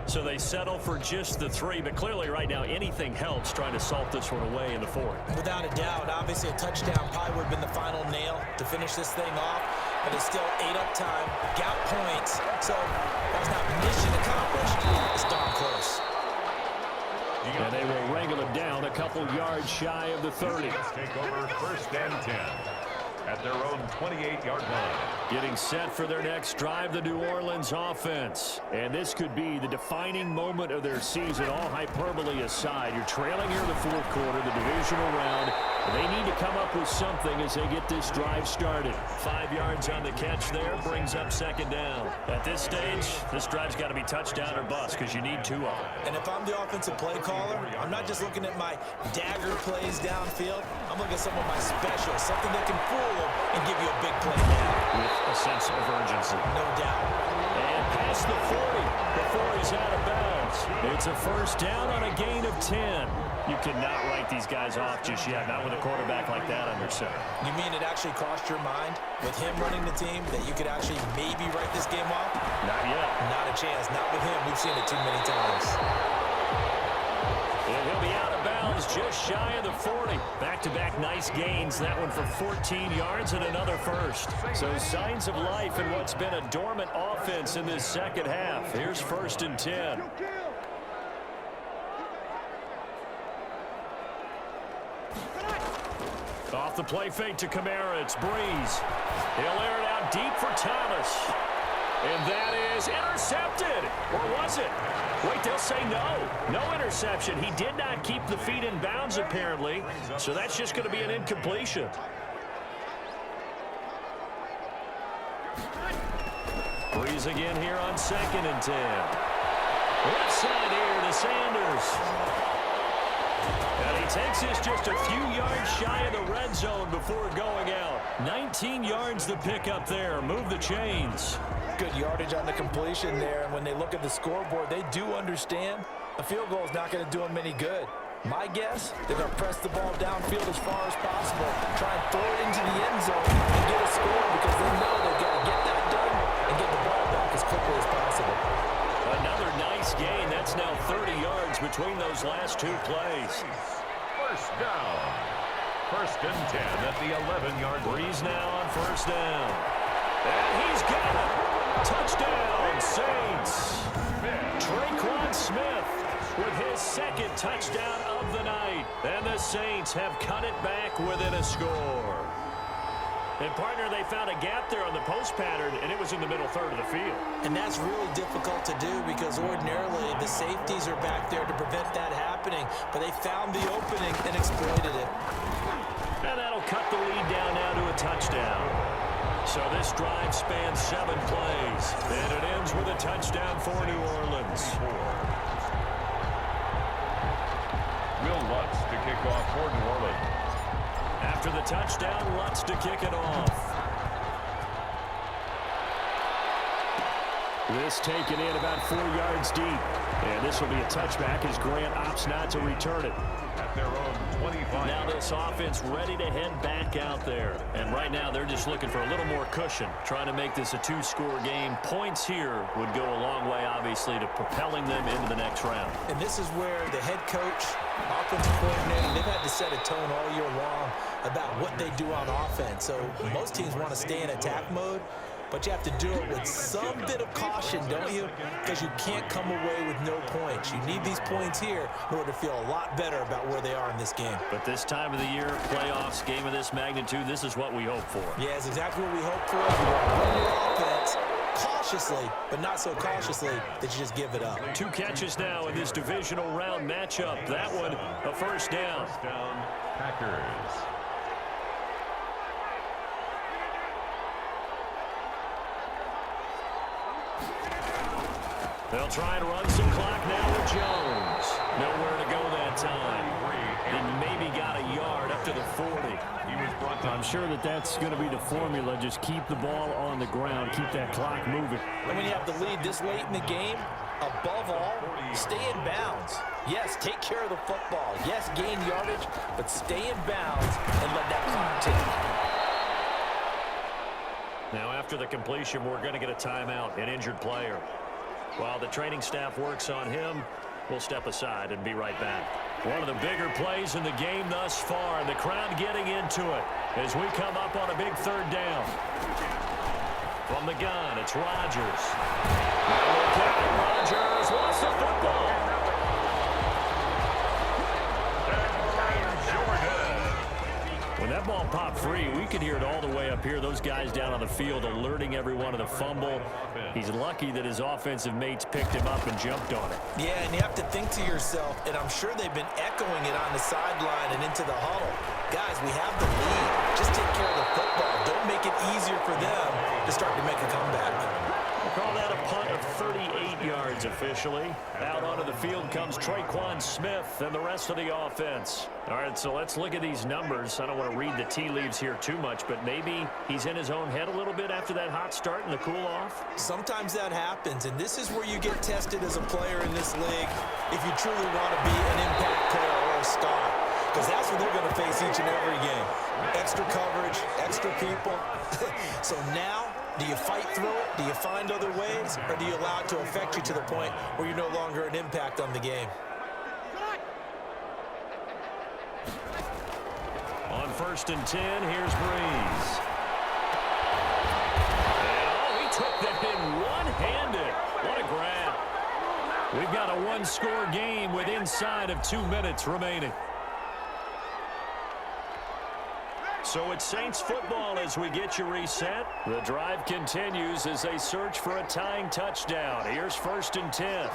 So they settle for just the 3, but clearly right now anything helps trying to salt this one away in the 4th. Without a doubt, obviously a touchdown probably would have been the final nail to finish this thing off, but it's still 8 up time, got points, so that was not mission accomplished. It's darn close. And they will wrangle it down a couple yards shy of the 30. Take over 1st and 10 at their own 28-yard line. Getting set for their next drive, the New Orleans offense. And this could be the defining moment of their season, all hyperbole aside. You're trailing here in the 4th quarter, the divisional round. They need to come up with something as they get this drive started. 5 yards on the catch there, brings up 2nd down. At this stage, this drive's got to be touchdown or bust because you need 2 of them. And if I'm the offensive play caller, I'm not just looking at my dagger plays downfield. I'm looking at some of my specials, something that can fool them and give you a big play now. With a sense of urgency. No doubt. And past the 40 before he's out of bounds. It's a 1st down on a gain of 10. You cannot write these guys off just yet, not with a quarterback like that under center. You mean it actually crossed your mind with him running the team that you could actually maybe write this game off? Not yet. Not a chance. Not with him. We've seen it too many times. And he'll be out of bounds just shy of the 40. Back-to-back nice gains. That one for 14 yards and another 1st. So signs of life in what's been a dormant offense in this 2nd half. Here's 1st and 10. Off the play fake to Kamara, it's Breeze. He'll air it out deep for Thomas. And that is intercepted. Or was it? Wait, they'll say no. No interception. He did not keep the feet in bounds, apparently. So that's just going to be an incompletion. Breeze again here on 2nd and 10. Left side here to Sanders. And he takes this just a few yards shy of the red zone before going out. 19 yards the pick up there. Move the chains. Good yardage on the completion there. And when they look at the scoreboard, they do understand a field goal is not going to do them any good. My guess, they're going to press the ball downfield as far as possible, try and throw it into the end zone and get a score because they know they've got to get that done and get the ball back as quickly as possible. Another nice gain. That's now 30 yards between those last 2 plays. 1st down. 1st and 10 at the 11-yard line. Breeze now on 1st down. And he's got it. Touchdown, Saints. Traquan Smith with his 2nd touchdown of the night. And the Saints have cut it back within a score. And, partner, they found a gap there on the post pattern, and it was in the middle 3rd of the field. And that's really difficult to do because ordinarily the safeties are back there to prevent that happening. But they found the opening and exploited it. And that'll cut the lead down now to a touchdown. So this drive spans 7 plays, and it ends with a touchdown for New Orleans. Will Lutz to kick off for New Orleans. After the touchdown, Lutz to kick it off. This taken in about 4 yards deep. And this will be a touchback as Grant opts not to return it. At their own 25. Now this offense ready to head back out there. And right now they're just looking for a little more cushion, trying to make this a 2-score game. Points here would go a long way, obviously, to propelling them into the next round. And this is where the head coach, offensive coordinator, they've had to set a tone all year long about what they do on offense. So most teams want to stay in attack mode, but you have to do it with some bit of caution, don't you? Because you can't come away with no points. You need these points here in order to feel a lot better about where they are in this game. But this time of the year, playoffs, game of this magnitude, this is what we hope for. Yeah, it's exactly what we hope for. You run your offense cautiously, but not so cautiously that you just give it up. 2 catches now in this divisional round matchup. That one, a 1st down. 1st down, Packers. They'll try and run some clock now with Jones. Nowhere to go that time. And maybe got a yard up to the 40. I'm sure that's going to be the formula. Just keep the ball on the ground. Keep that clock moving. And when you have the lead this late in the game, above all, stay in bounds. Yes, take care of the football. Yes, gain yardage, but stay in bounds and let that clock tick. Now after the completion, we're going to get a timeout, an injured player. While the training staff works on him, we'll step aside and be right back. One of the bigger plays in the game thus far, and the crowd getting into it as we come up on a big third down. From the gun, it's Rodgers. Rodgers lost the football. When that ball popped free, we could hear it all the way up here. Those guys down on the field alerting everyone of the fumble. He's lucky that his offensive mates picked him up and jumped on it. Yeah, and you have to think to yourself, and I'm sure they've been echoing it on the sideline and into the huddle. Guys, we have the lead. Just take care of the football. Don't make it easier for them to start to make a comeback. We'll call that a punt of 38 yards officially. Out onto the field comes Traquan Smith and the rest of the offense. All right, so let's look at these numbers. I don't want to read the tea leaves here too much, but maybe he's in his own head a little bit after that hot start and the cool-off. Sometimes that happens, and this is where you get tested as a player in this league if you truly want to be an impact player or a star, because that's what they're going to face each and every game. Extra coverage, extra people. So now, do you fight through it? Do you find other ways? Or do you allow it to affect you to the point where you're no longer an impact on the game? On 1st and 10, here's Breeze. And, he took that in one-handed. What a grab. We've got a one-score game with inside of 2 minutes remaining. So it's Saints football as we get you reset. The drive continues as they search for a tying touchdown. Here's 1st and 10.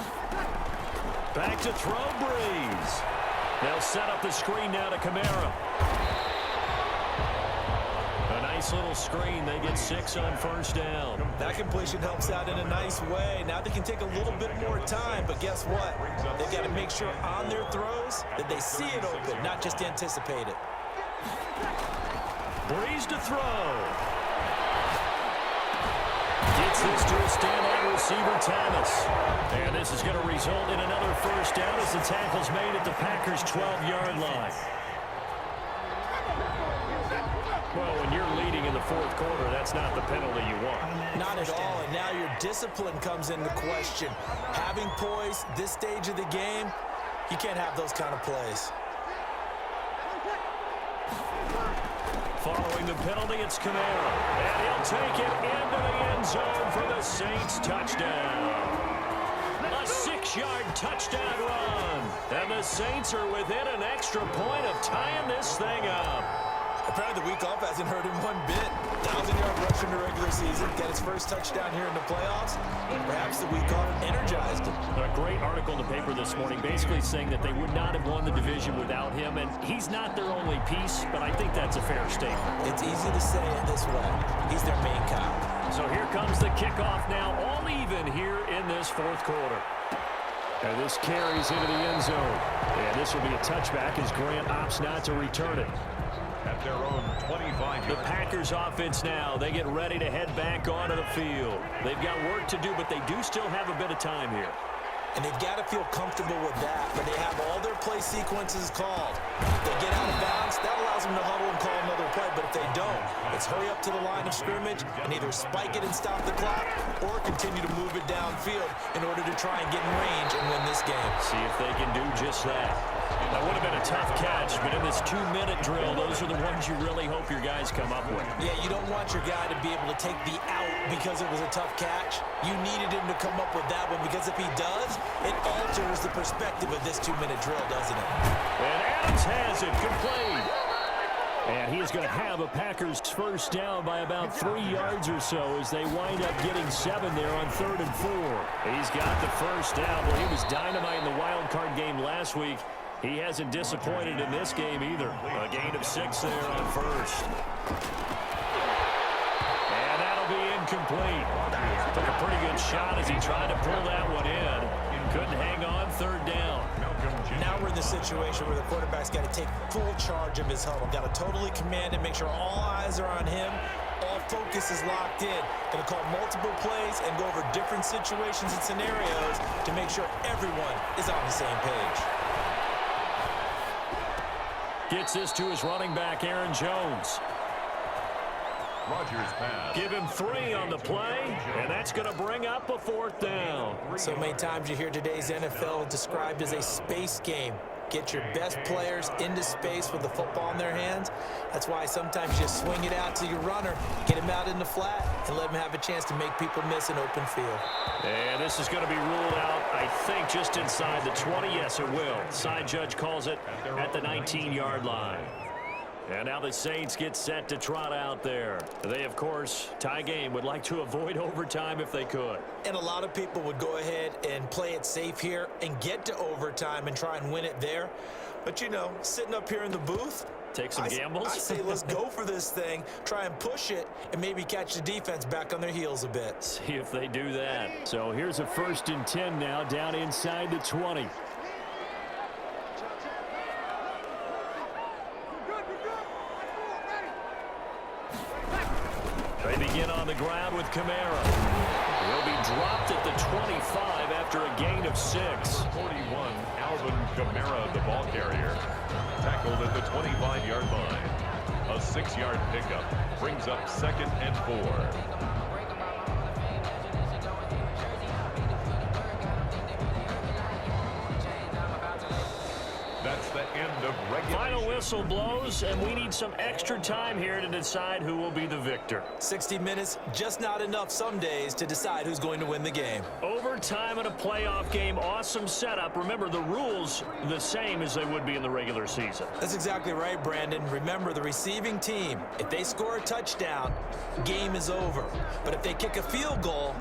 Back to throw, Breeze. They'll set up the screen now to Kamara. A nice little screen. They get 6 on 1st down. That completion helps out in a nice way. Now they can take a little bit more time, but guess what? They've got to make sure on their throws that they see it open, not just anticipate it. Breeze to throw. Gets this to a standout receiver, Thomas. And this is going to result in another 1st down as the tackle's made at the Packers' 12-yard line. Well, when you're leading in the 4th quarter, that's not the penalty you want. Not at all, and now your discipline comes into question. Having poise this stage of the game, you can't have those kind of plays. Following the penalty, it's Kamara. And he'll take it into the end zone for the Saints touchdown. A 6-yard touchdown run. And the Saints are within an extra point of tying this thing up. Apparently the week off hasn't hurt him one bit. 1,000-yard rush in the regular season, got his first touchdown here in the playoffs. Perhaps the week off energized him. A great article in the paper this morning basically saying that they would not have won the division without him, and he's not their only piece, but I think that's a fair statement. It's easy to say it this way. He's their main guy. So here comes the kickoff now, all even here in this 4th quarter. And this carries into the end zone. And this will be a touchback as Grant opts not to return it. At their own 25. The Packers offense now, they get ready to head back onto the field. They've got work to do, but they do still have a bit of time here. And they've got to feel comfortable with that, but they have all their play sequences called. If they get out of bounds, that allows them to huddle and call another play, but if they don't, it's hurry up to the line of scrimmage and either spike it and stop the clock or continue to move it downfield in order to try and get in range and win this game. See if they can do just that. That would have been a tough catch, but in this 2-minute drill, those are the ones you really hope your guys come up with. Yeah, you don't want your guy to be able to take the out because it was a tough catch. You needed him to come up with that one because if he does, it alters the perspective of this 2-minute drill, doesn't it? And Adams has it complete. And he is going to have a Packers 1st down by about 3 yards or so as they wind up getting 7 there on 3rd and 4. He's got the 1st down. Well, he was dynamite in the wild card game last week. He hasn't disappointed in this game either. A gain of 6 there on 1st. And that'll be incomplete. Took a pretty good shot as he tried to pull that one in. Couldn't hang on, 3rd down. Now we're in the situation where the quarterback's got to take full charge of his huddle. Got to totally command it, make sure all eyes are on him. All focus is locked in. Going to call multiple plays and go over different situations and scenarios to make sure everyone is on the same page. Gets this to his running back, Aaron Jones. Rodgers' pass. Give him 3 on the play, and that's going to bring up a 4th down. So many times you hear today's NFL described as a space game. Get your best players into space with the football in their hands. That's why sometimes you swing it out to your runner, get him out in the flat, and let him have a chance to make people miss an open field. And this is going to be ruled out, I think, just inside the 20. Yes, it will. Side judge calls it at the 19-yard line. And now the Saints get set to trot out there. They, of course, tie game, would like to avoid overtime if they could. And a lot of people would go ahead and play it safe here and get to overtime and try and win it there. But, you know, sitting up here in the booth, take some gambles. I say let's go for this thing, try and push it, and maybe catch the defense back on their heels a bit. See if they do that. So here's a 1st and 10 now down inside the 20. They begin on the ground with Kamara. He'll be dropped at the 25 after a gain of 6. 41, Alvin Kamara, the ball carrier. Tackled at the 25-yard line. A 6-yard pickup brings up 2nd and 4. That's the end of regulation. Final whistle blows, and we need some extra time here to decide who will be the victor. 60 minutes, just not enough some days to decide who's going to win the game. Overtime in a playoff game, awesome setup. Remember, the rules the same as they would be in the regular season. That's exactly right, Brandon. Remember, the receiving team, if they score a touchdown, game is over. But if they kick a field goal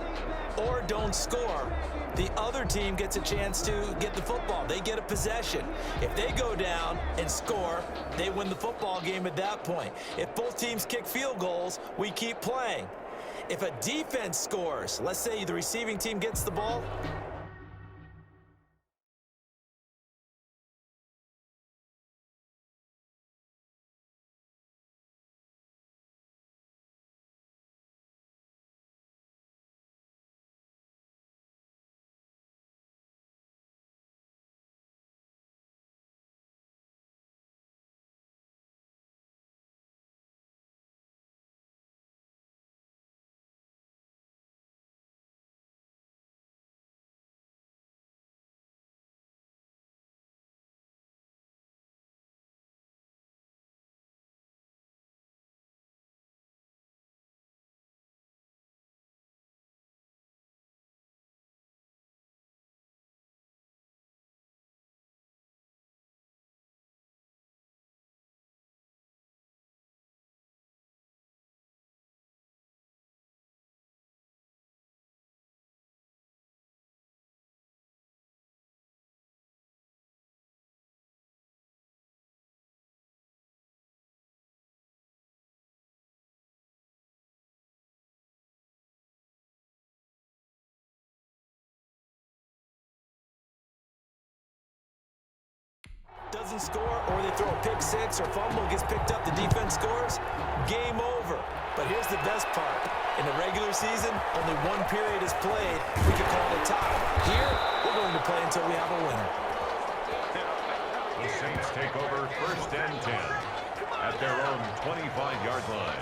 or don't score, the other team gets a chance to get the football. They get a possession. If they go down and score, they win the football game at that point. If both teams kick field goals, we keep playing. If a defense scores, let's say the receiving team gets the ball, doesn't score, or they throw a pick six or fumble, gets picked up, the defense scores, game over. But here's the best part. In the regular season, only one period is played. We can call it a tie. Here, we're going to play until we have a winner. The Saints take over 1st and 10 at their own 25-yard line.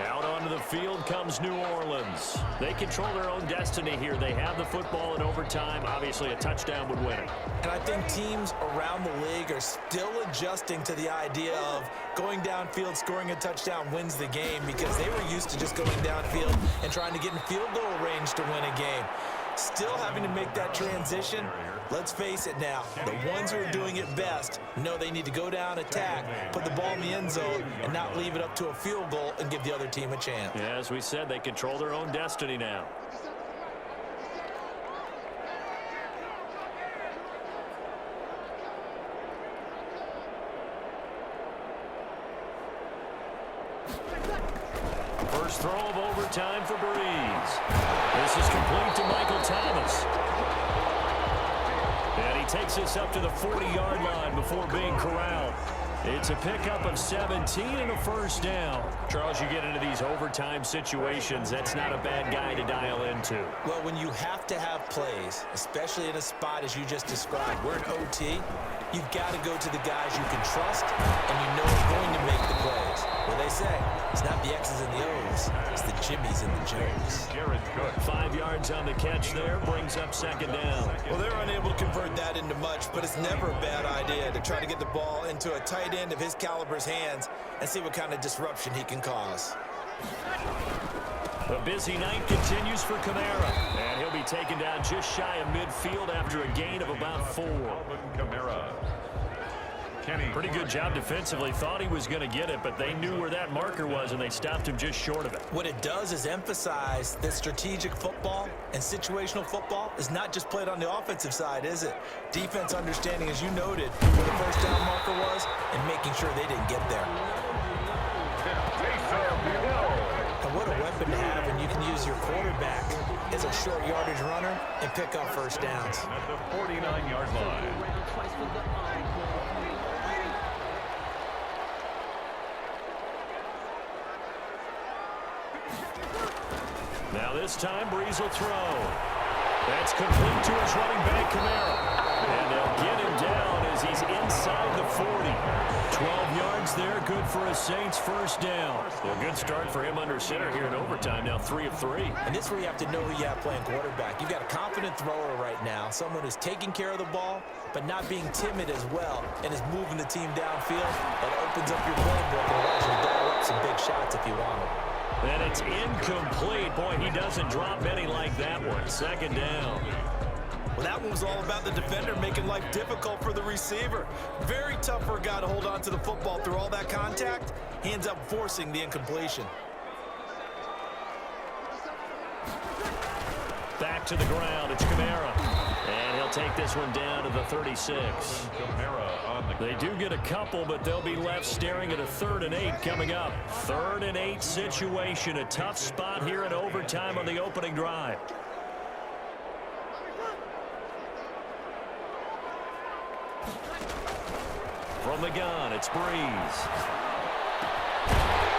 Out onto the field comes New Orleans. They control their own destiny here. They have the football in overtime. Obviously, a touchdown would win it. And I think teams around the league are still adjusting to the idea of going downfield, scoring a touchdown wins the game, because they were used to just going downfield and trying to get in field goal range to win a game. Still having to make that transition. Let's face it now, the ones who are doing it best know they need to go down, attack, put the ball in the end zone, and not leave it up to a field goal and give the other team a chance. Yeah, as we said, they control their own destiny now. First throw of overtime for Breeze. This is complete to Michael Thomas. And he takes this up to the 40-yard line before being corralled. It's a pickup of 17 and a first down. Charles, you get into these overtime situations, that's not a bad guy to dial into. Well, when you have to have plays, especially in a spot as you just described, we're in OT, you've got to go to the guys you can trust and you know are going to make the plays. Well, they say, it's not the X's and the O's, it's the Jimmys and the Joes. Jared Cook. 5 yards on the catch there, brings up second down. Well, they're unable to convert that into much, but it's never a bad idea to try to get the ball into a tight end of his caliber's hands and see what kind of disruption he can cause. A busy night continues for Kamara, and he'll be taken down just shy of midfield after a gain of about 4. Alvin Kamara. Kenny. Pretty good job defensively. Thought he was going to get it, but they knew where that marker was, and they stopped him just short of it. What it does is emphasize that strategic football and situational football is not just played on the offensive side, is it? Defense understanding, as you noted, where the first down marker was and making sure they didn't get there. And what a weapon to have when you can use your quarterback as a short yardage runner and pick up first downs. At the 49-yard line. Now this time, Breeze will throw. That's complete to his running back, Kamara. And they'll get him down as he's inside the 40. 12 yards there, good for a Saints first down. A good start for him under center here in overtime, now 3 of 3. And this is where you have to know who you have playing quarterback. You've got a confident thrower right now, someone who's taking care of the ball, but not being timid as well, and is moving the team downfield. That opens up your playbook and allows you to dial up some big shots if you want them. And it's incomplete. Boy, he doesn't drop many like that one. Second down. Well, that one was all about the defender making life difficult for the receiver. Very tough for a guy to hold on to the football through all that contact. He ends up forcing the incompletion. Back to the ground. It's Kamara. And he'll take this one down to the 36. Kamara on the They do get a couple, but they'll be left staring at a 3rd and 8 coming up. 3rd and 8 situation. A tough spot here in overtime on the opening drive. From the gun, it's Breeze.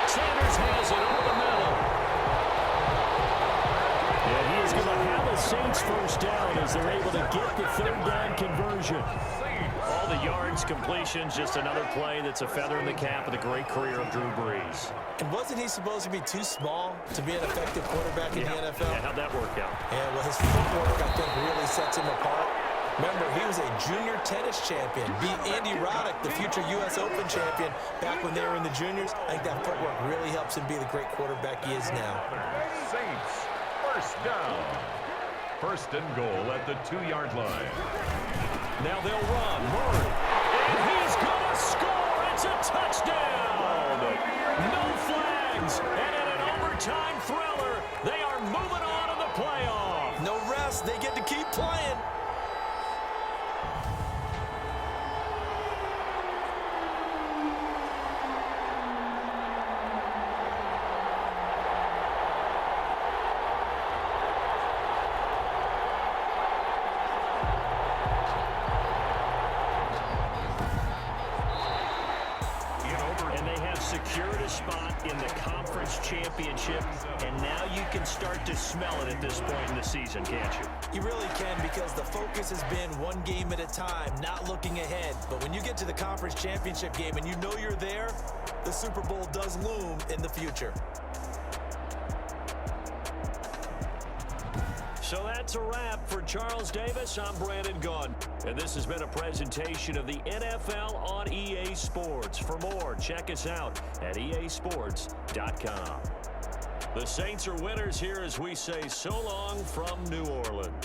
Sanders has it over the middle. And he is going to have a Saints first down as they're able to get the 3rd down conversion. All the yards, completions, just another play that's a feather in the cap of the great career of Drew Brees. And wasn't he supposed to be too small to be an effective quarterback in the NFL? Yeah, how'd that work out? Yeah, well, his footwork, I think, really sets him apart. Remember, he was a junior tennis champion, beat Andy Roddick, the future U.S. Open champion, back when they were in the juniors. I think that footwork really helps him be the great quarterback he is now. Saints. First down. 1st and goal at the 2-yard line. Now they'll run. Murray. And he's going to score. It's a touchdown. No flags. And in an overtime thriller, they are moving on in the playoff. No rest. They get to keep playing. Secured a spot in the conference championship, and now you can start to smell it at this point in the season, can't you? You really can, because the focus has been one game at a time, not looking ahead. But when you get to the conference championship game and you know you're there, the Super Bowl does loom in the future. So that's a wrap for Charles Davis. I'm Brandon Gaudin, and this has been a presentation of the NFL on EA Sports. For more, check us out at easports.com. The Saints are winners here as we say so long from New Orleans.